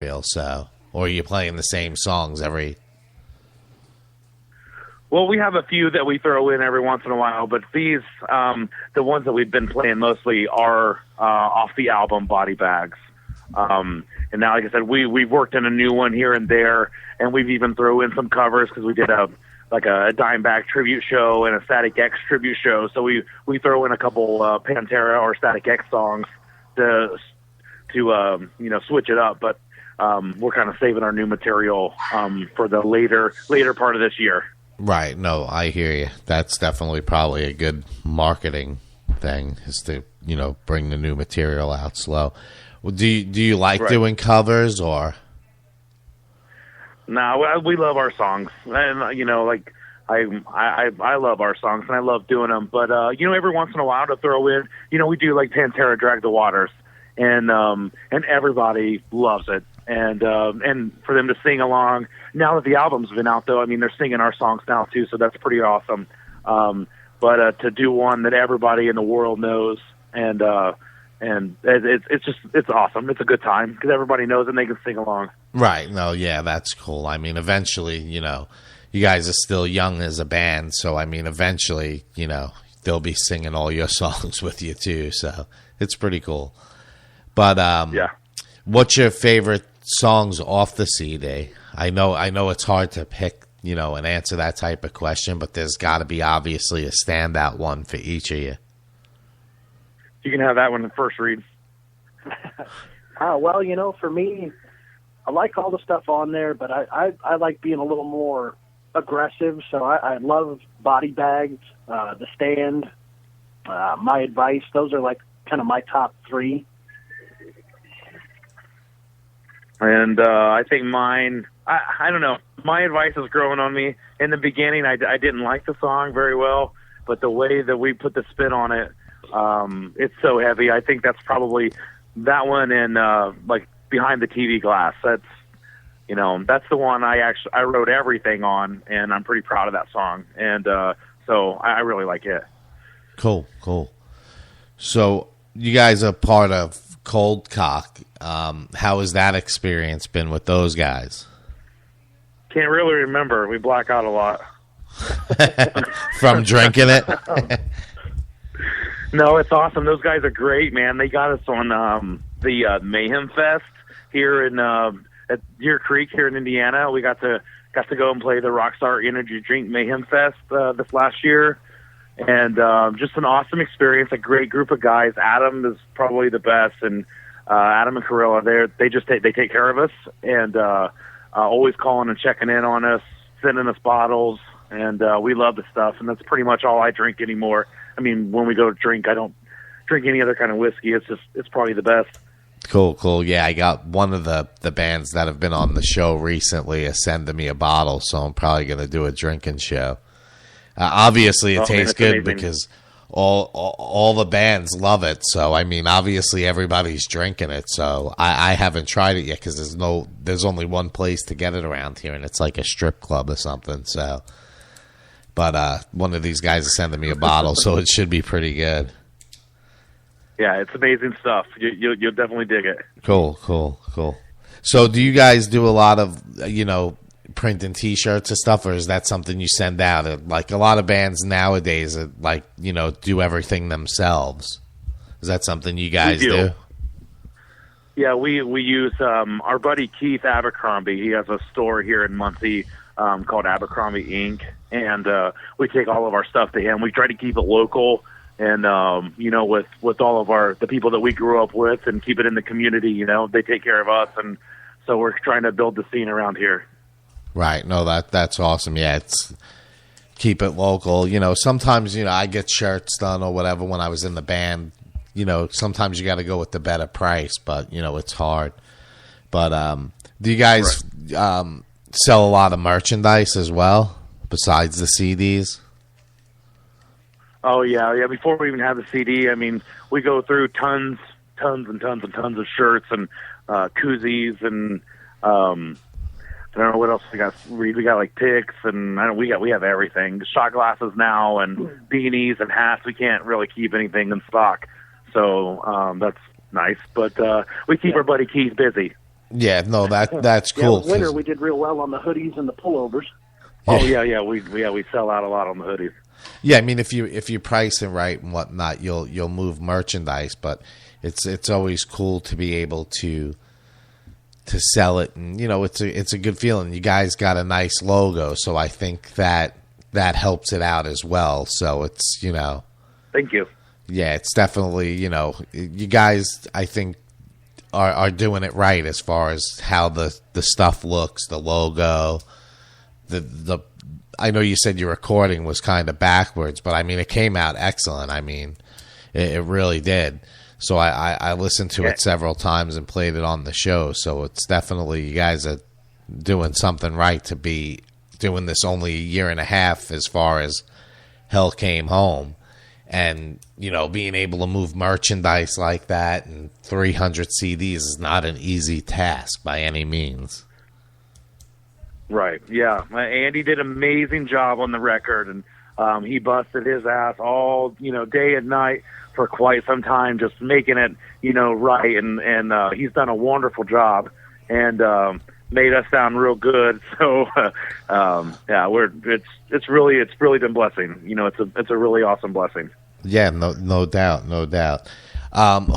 material, so or are you playing the same songs every? Well, we have a few that we throw in every once in a while, but these, the ones that we've been playing mostly are off the album Body Bags. And now, like I said, we've worked in a new one here and there, and we've even thrown in some covers because we did a Dimebag tribute show and a Static X tribute show. So we throw in a couple Pantera or Static X songs to switch it up. But we're kind of saving our new material for the later part of this year. Right. No, I hear you. That's definitely probably a good marketing thing is to, bring the new material out slow. Well, do you like doing covers or? No, we love our songs. And, I love our songs and I love doing them. But, every once in a while to throw in, we do like Pantera Drag the Waters and everybody loves it. And for them to sing along now that the album's been out, though, I mean, they're singing our songs now too, so that's pretty awesome. But to do one that everybody in the world knows, and it's awesome. It's a good time because everybody knows and they can sing along. Right. No. Yeah, that's cool. I mean, eventually, you guys are still young as a band, so I mean, eventually, they'll be singing all your songs with you too. So it's pretty cool. But yeah. What's your favorite songs off the CD? I know it's hard to pick, and answer that type of question, but there's got to be obviously a standout one for each of you. You can have that one first, Reed. Well, for me, I like all the stuff on there, but I like being a little more aggressive. So I love Body Bags, The Stand, My Advice. Those are like kind of my top three. And I think mine, I don't know, My Advice is growing on me. In the beginning, I didn't like the song very well, but the way that we put the spin on it, it's so heavy. I think that's probably that one and like Behind the TV Glass. That's the one I wrote everything on, and I'm pretty proud of that song. And so I really like it. Cool. So you guys are part of Cold Cock. How has that experience been with those guys? Can't really remember. We black out a lot. From drinking it? No, it's awesome. Those guys are great, man. They got us on the Mayhem Fest here in at Deer Creek here in Indiana. We got to go and play the Rockstar Energy Drink Mayhem Fest this last year. And just an awesome experience, a great group of guys. Adam is probably the best, and Adam and Carilla, they take care of us, and always calling and checking in on us, sending us bottles, and we love the stuff, and that's pretty much all I drink anymore. I mean, when we go to drink, I don't drink any other kind of whiskey. It's probably the best. Cool. Yeah, I got one of the bands that have been on the show recently is sending me a bottle, so I'm probably going to do a drinking show. Obviously, it tastes good amazing. Because all the bands love it. So, I mean, obviously everybody's drinking it. So, I haven't tried it yet because there's only one place to get it around here, and it's like a strip club or something. So, but one of these guys is sending me a bottle, so it should be pretty good. Yeah, it's amazing stuff. You'll definitely dig it. Cool. So, do you guys do a lot of printing T-shirts and stuff, or is that something you send out? Like a lot of bands nowadays, do everything themselves. Is that something you guys do? Yeah, we use our buddy Keith Abercrombie. He has a store here in Muncie called Abercrombie Inc., and we take all of our stuff to him. We try to keep it local, and with all of the people that we grew up with, and keep it in the community. They take care of us, and so we're trying to build the scene around here. Right. No, that's awesome. Yeah, it's keep it local. Sometimes, I get shirts done or whatever when I was in the band. Sometimes you got to go with the better price, but, it's hard. But do you guys sell a lot of merchandise as well besides the CDs? Oh, yeah. Before we even have the CD, I mean, we go through tons and tons of shirts and koozies and I don't know what else we got. We got like picks, and we have everything. Shot glasses now, and beanies and hats. We can't really keep anything in stock, so that's nice. But we keep our buddy Keith busy. Yeah, no, that's cool. Yeah, winter we did real well on the hoodies and the pullovers. Oh yeah, we sell out a lot on the hoodies. Yeah, I mean if you price it right and whatnot, you'll move merchandise, but it's always cool to be able to sell it, and it's a good feeling. You guys got a nice logo, so I think that helps it out as well. So it's Thank you. Yeah, it's definitely you guys I think are doing it right as far as how the stuff looks, the logo, the I know you said your recording was kind of backwards, but I mean it came out excellent. I mean it really did. So I listened to it several times and played it on the show. So it's definitely you guys are doing something right to be doing this only a year and a half as far as Hell Came Home. And, being able to move merchandise like that and 300 CDs is not an easy task by any means. Right, yeah. Andy did an amazing job on the record, and he busted his ass all, day and night for quite some time, just making it, right. And he's done a wonderful job and made us sound real good. So, it's really been blessing. It's a really awesome blessing. Yeah, no doubt.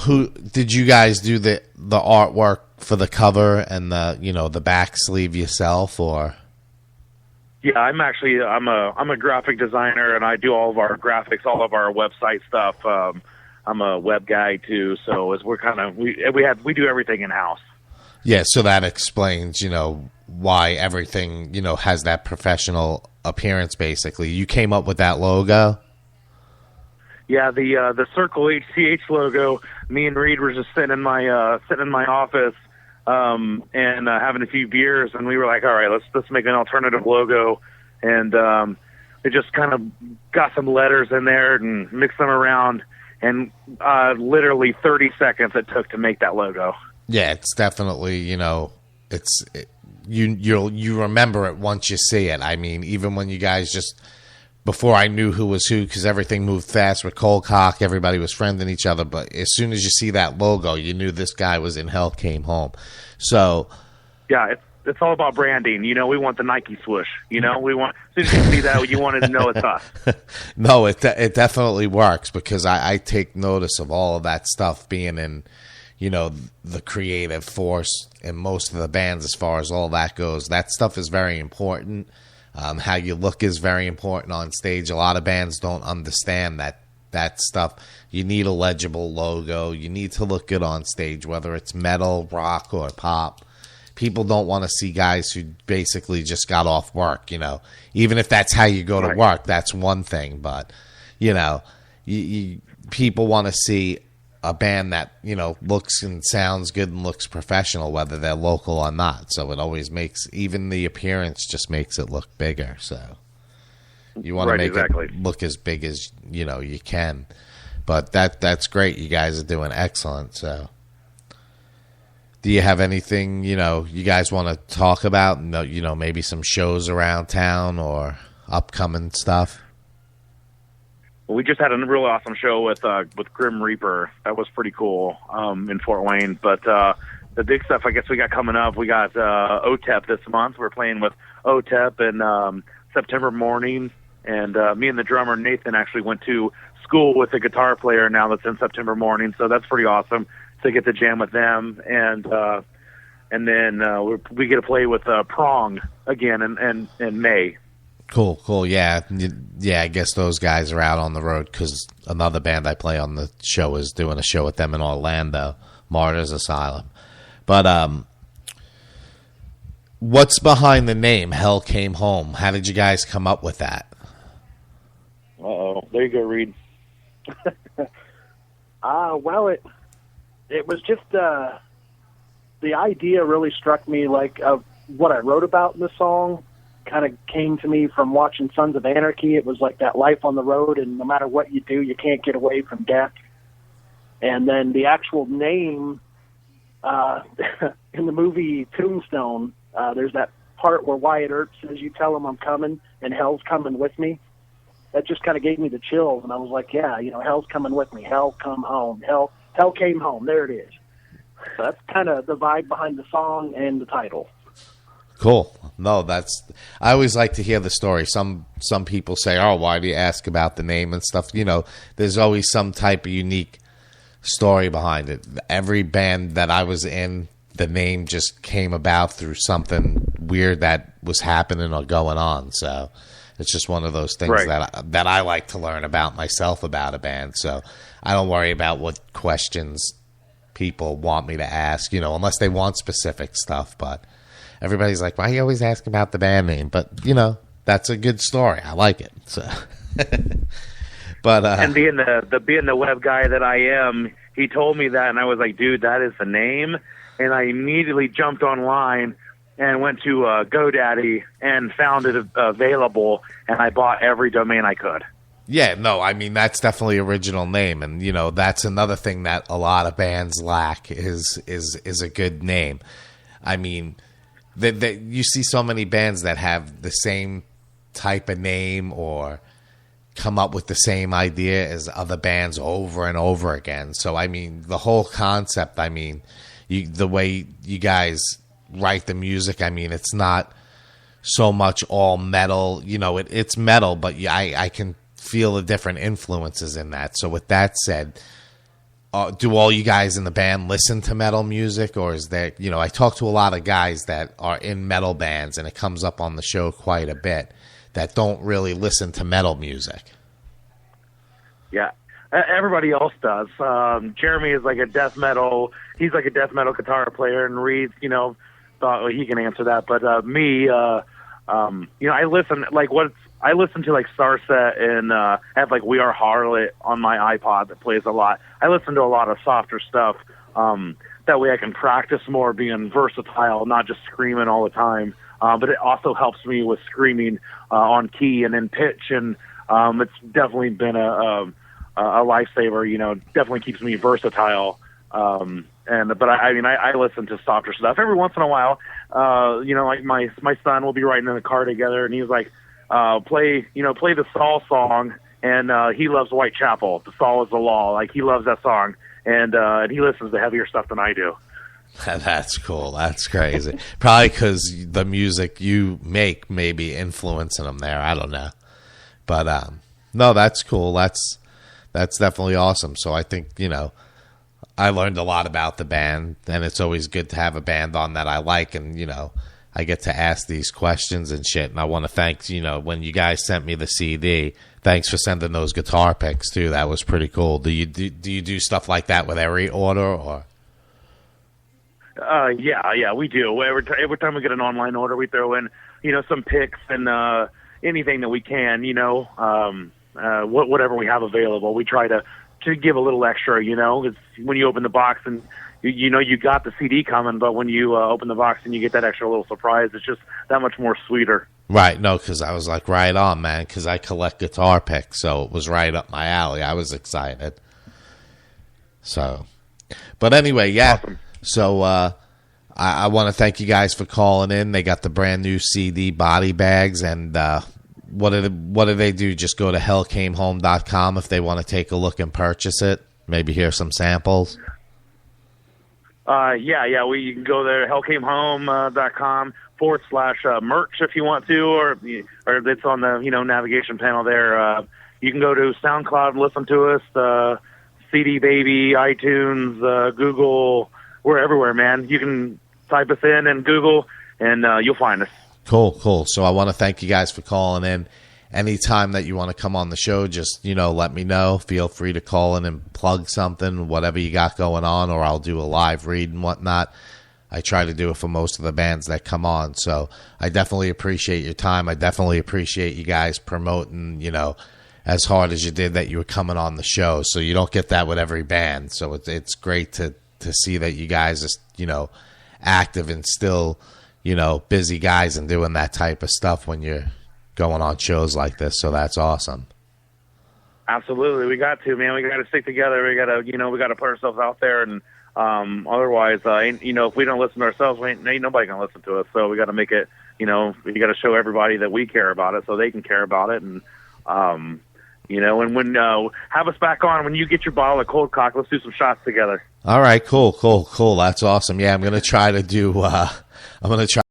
Who did you guys do the artwork for the cover and the back sleeve yourself, or? Yeah, I'm a graphic designer, and I do all of our graphics, all of our website stuff. I'm a web guy too, so as we do everything in house. Yeah, so that explains why everything has that professional appearance. Basically, you came up with that logo. Yeah, the Circle HCH logo. Me and Reed were just sitting in my office and having a few beers, and we were like, all right, let's make an alternative logo, and we just kind of got some letters in there and mixed them around, and literally 30 seconds it took to make that logo. Yeah, it's definitely you remember it once you see it. I mean, even when you guys before I knew who was who, because everything moved fast with Cold Cock, everybody was friending each other. But as soon as you see that logo, you knew this guy was in Hell Came Home. So, yeah, it's all about branding. We want the Nike swoosh. We want, as soon as you see that, you wanted to know it's us. No, it definitely works, because I take notice of all of that stuff being in, the creative force in most of the bands as far as all that goes. That stuff is very important. How you look is very important on stage. A lot of bands don't understand that stuff. You need a legible logo. You need to look good on stage, whether it's metal, rock, or pop. People don't want to see guys who basically just got off work, Even if that's how you go to work, that's one thing. But, people want to see a band that, looks and sounds good and looks professional, whether they're local or not. So it always makes, even the appearance just makes it look bigger. So you want to make it look as big as, you can. But that's great. You guys are doing excellent. So do you have anything, you guys want to talk about? Maybe some shows around town or upcoming stuff? We just had a really awesome show with Grim Reaper. That was pretty cool in Fort Wayne. But the big stuff, I guess, we got coming up. We got OTEP this month. We're playing with OTEP in September morning. And me and the drummer, Nathan, actually went to school with a guitar player now that's in September morning. So that's pretty awesome to get to jam with them. And then we get to play with Prong again in May. Cool. Yeah. I guess those guys are out on the road, because another band I play on the show is doing a show with them in Orlando, Martyrs Asylum. But what's behind the name Hell Came Home? How did you guys come up with that? Uh-oh. There you go, Reed. Well, it was just the idea really struck me, like what I wrote about in the song kind of came to me from watching Sons of Anarchy. It was like that life on the road, and no matter what you do, you can't get away from death. And then the actual name in the movie Tombstone, there's that part where Wyatt Earp says, "You tell him I'm coming, and hell's coming with me." That just kind of gave me the chills, and I was like, yeah, hell's coming with me. Hell come home. Hell came home. There it is. So that's kind of the vibe behind the song and the title. Cool. No, I always like to hear the story. Some people say, "Oh, why do you ask about the name and stuff?" You know, there's always some type of unique story behind it. Every band that I was in, the name just came about through something weird that was happening or going on. So it's just one of those things right. that I like to learn about myself about a band. So I don't worry about what questions people want me to ask, you know, unless they want specific stuff. But everybody's like, why are you always asking about the band name? But, you know, that's a good story. I like it. So, but and being the web guy that I am, he told me that, and I was like, dude, that is the name. And I immediately jumped online and went to GoDaddy and found it available, and I bought every domain I could. Yeah, no, I mean, that's definitely original name. And, you know, that's another thing that a lot of bands lack is a good name. I mean, you see so many bands that have the same type of name or come up with the same idea as other bands over and over again. So, I mean, the whole concept, I mean, the way you guys write the music, I mean, it's not so much all metal. You know, it's metal, but I can feel the different influences in that. So with that said, do all you guys in the band listen to metal music, or is there, you know, I talk to a lot of guys that are in metal bands, and it comes up on the show quite a bit, that don't really listen to metal music. Yeah, everybody else does. Jeremy is like a death metal. He's like a death metal guitar player, and Reed's, you know, thought he can answer that. But me, you know, I listen to like Starset and have like We Are Harlot on my iPod that plays a lot. I listen to a lot of softer stuff. That way I can practice more being versatile, not just screaming all the time. But it also helps me with screaming on key and in pitch, and it's definitely been a lifesaver. You know, definitely keeps me versatile. But I listen to softer stuff every once in a while. You know, like my son will be riding in the car together, and he's like, play the Saul song, and he loves Whitechapel. The Saul is the Law. Like, he loves that song, and he listens to heavier stuff than I do. That's cool. That's crazy. Probably because the music you make may be influencing them there. I don't know, but no, that's cool. That's definitely awesome. So I think, you know, I learned a lot about the band, and it's always good to have a band on that I like, and, you know, I get to ask these questions and shit. And I want to thank, you know, when you guys sent me the CD, thanks for sending those guitar picks too. That was pretty cool. Do you do stuff like that with every order, or? Yeah, we do. Every time we get an online order, we throw in, you know, some picks and anything that we can, you know, whatever we have available. We try to give a little extra, you know, 'cause when you open the box and you know you got the CD coming, but when you open the box and you get that extra little surprise, it's just that much more sweeter. Right. No, because I was like, right on, man, because I collect guitar picks, so it was right up my alley. I was excited. So, but anyway, yeah. Awesome. So I want to thank you guys for calling in. They got the brand new CD Body Bags, and what do they do? Just go to hellcamehome.com if they want to take a look and purchase it. Maybe hear some samples. Yeah. You can go there, hellcamehome.com/merch if you want to, or it's on the, you know, navigation panel there. You can go to SoundCloud and listen to us, CD Baby, iTunes, Google. We're everywhere, man. You can type us in and Google, and you'll find us. Cool. So I want to thank you guys for calling in. Anytime that you want to come on the show, just, you know, let me know. Feel free to call in and plug something, whatever you got going on, or I'll do a live read and whatnot. I try to do it for most of the bands that come on. So I definitely appreciate your time. I definitely appreciate you guys promoting, you know, as hard as you did that you were coming on the show. So you don't get that with every band. So it's great to see that you guys are, you know, active and still, you know, busy guys and doing that type of stuff when you're going on shows like this. So that's awesome. Absolutely. We got to, man. We got to stick together. We got to, you know, we got to put ourselves out there, and otherwise, you know, if we don't listen to ourselves, ain't nobody going to listen to us. So we got to make it, you know, you got to show everybody that we care about it so they can care about it. And, You know, and when have us back on when you get your bottle of Cold Cock. Let's do some shots together. All right, cool. That's awesome. Yeah, I'm gonna try to do. I'm gonna try